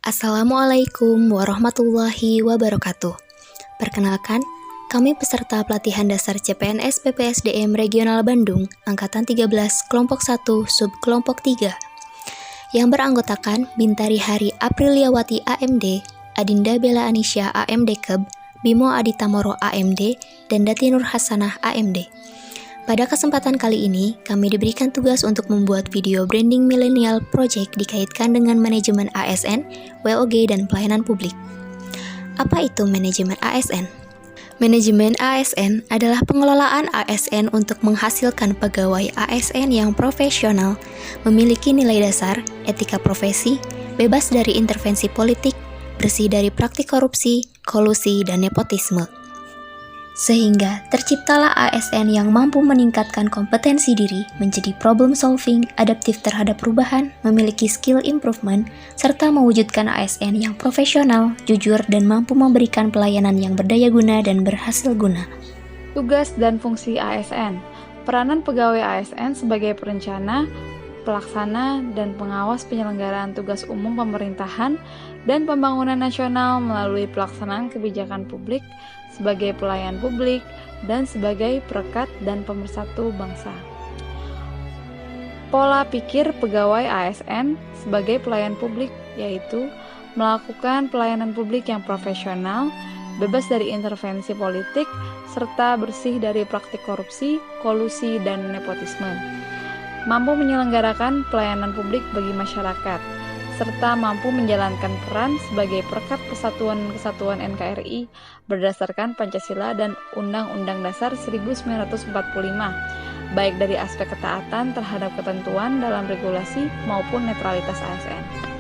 Assalamualaikum warahmatullahi wabarakatuh. Perkenalkan, kami peserta pelatihan dasar CPNS PPSDM Regional Bandung, Angkatan 13, Kelompok 1, Subkelompok 3, yang beranggotakan Bintari Hari Apriliawati AMD, Adinda Bella Anisya AMD Keb, Bimo Aditamoro AMD, dan Dati Nur Hasanah AMD. Pada kesempatan kali ini, kami diberikan tugas untuk membuat video branding millennial project dikaitkan dengan manajemen ASN, WOG, dan pelayanan publik. Apa itu manajemen ASN? Manajemen ASN adalah pengelolaan ASN untuk menghasilkan pegawai ASN yang profesional, memiliki nilai dasar, etika profesi, bebas dari intervensi politik, bersih dari praktik korupsi, kolusi, dan nepotisme. Sehingga terciptalah ASN yang mampu meningkatkan kompetensi diri, menjadi problem solving, adaptif terhadap perubahan, memiliki skill improvement, serta mewujudkan ASN yang profesional, jujur, dan mampu memberikan pelayanan yang berdaya guna dan berhasil guna. Tugas dan fungsi ASN. Peranan pegawai ASN sebagai perencana, pelaksana, dan pengawas penyelenggaraan tugas umum pemerintahan dan pembangunan nasional melalui pelaksanaan kebijakan publik sebagai pelayan publik dan sebagai perekat dan pemersatu bangsa. Pola pikir pegawai ASN sebagai pelayan publik yaitu melakukan pelayanan publik yang profesional, bebas dari intervensi politik, serta bersih dari praktik korupsi, kolusi, dan nepotisme. Mampu menyelenggarakan pelayanan publik bagi masyarakat, serta mampu menjalankan peran sebagai perekat kesatuan NKRI berdasarkan Pancasila dan Undang-Undang Dasar 1945, baik dari aspek ketaatan terhadap ketentuan dalam regulasi maupun netralitas ASN.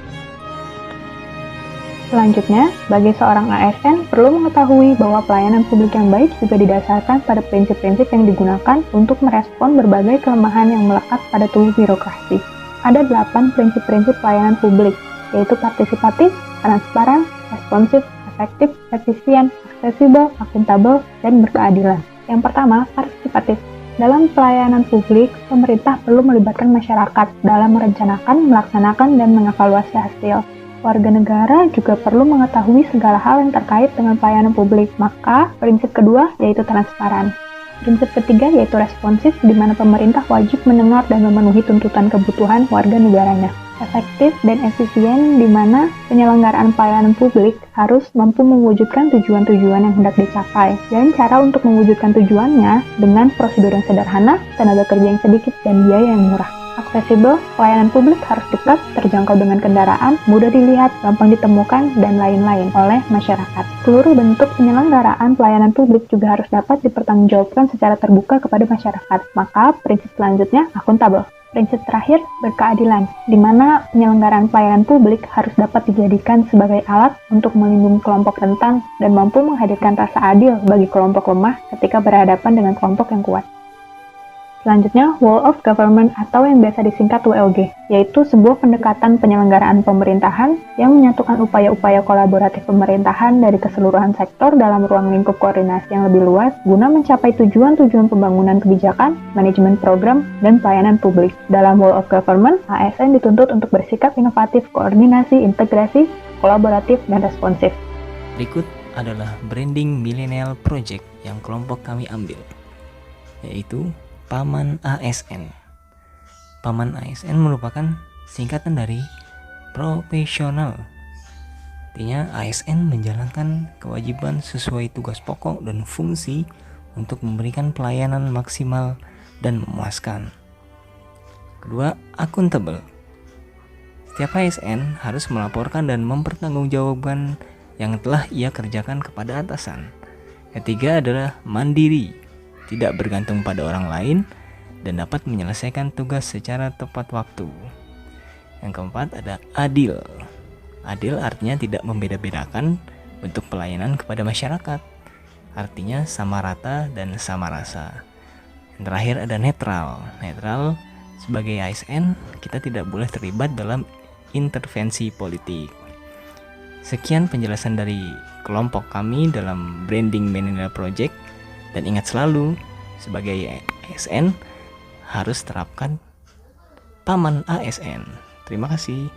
Selanjutnya, bagi seorang ASN perlu mengetahui bahwa pelayanan publik yang baik juga didasarkan pada prinsip-prinsip yang digunakan untuk merespon berbagai kelemahan yang melekat pada tubuh birokrasi. Ada 8 prinsip-prinsip pelayanan publik, yaitu partisipatif, transparan, responsif, efektif, efisien, aksesibel, akuntabel, dan berkeadilan. Yang pertama, partisipatif. Dalam pelayanan publik, pemerintah perlu melibatkan masyarakat dalam merencanakan, melaksanakan, dan mengevaluasi hasil. Warga negara juga perlu mengetahui segala hal yang terkait dengan pelayanan publik. Maka, prinsip kedua yaitu transparan. Prinsip ketiga yaitu responsif, di mana pemerintah wajib mendengar dan memenuhi tuntutan kebutuhan warga negaranya. Efektif dan efisien, di mana penyelenggaraan pelayanan publik harus mampu mewujudkan tujuan-tujuan yang hendak dicapai. Dan cara untuk mewujudkan tujuannya dengan prosedur yang sederhana, tenaga kerja yang sedikit, dan biaya yang murah. Aksesibel, pelayanan publik harus dekat, terjangkau dengan kendaraan, mudah dilihat, gampang ditemukan, dan lain-lain oleh masyarakat. Seluruh bentuk penyelenggaraan pelayanan publik juga harus dapat dipertanggungjawabkan secara terbuka kepada masyarakat. Maka, prinsip selanjutnya akuntabel. Prinsip terakhir, berkeadilan, di mana penyelenggaraan pelayanan publik harus dapat dijadikan sebagai alat untuk melindungi kelompok rentan dan mampu menghadirkan rasa adil bagi kelompok lemah ketika berhadapan dengan kelompok yang kuat. Selanjutnya, Whole of Government atau yang biasa disingkat WOG, yaitu sebuah pendekatan penyelenggaraan pemerintahan yang menyatukan upaya-upaya kolaboratif pemerintahan dari keseluruhan sektor dalam ruang lingkup koordinasi yang lebih luas guna mencapai tujuan-tujuan pembangunan kebijakan, manajemen program, dan pelayanan publik. Dalam Whole of Government, ASN dituntut untuk bersikap inovatif, koordinasi, integrasi, kolaboratif, dan responsif. Berikut adalah branding millennial project yang kelompok kami ambil, yaitu Paman ASN. Paman ASN merupakan singkatan dari profesional. Artinya ASN menjalankan kewajiban sesuai tugas pokok dan fungsi untuk memberikan pelayanan maksimal dan memuaskan. Kedua, akuntabel. Setiap ASN harus melaporkan dan mempertanggungjawabkan yang telah ia kerjakan kepada atasan. Ketiga adalah mandiri. Tidak bergantung pada orang lain dan dapat menyelesaikan tugas secara tepat waktu. Yang keempat ada adil. Adil artinya tidak membeda-bedakan bentuk pelayanan kepada masyarakat. Artinya sama rata dan sama rasa. Yang terakhir ada netral. Netral sebagai ASN kita tidak boleh terlibat dalam intervensi politik. Sekian penjelasan dari kelompok kami dalam branding millennial project. Dan ingat selalu, sebagai ASN harus terapkan Paman ASN. Terima kasih.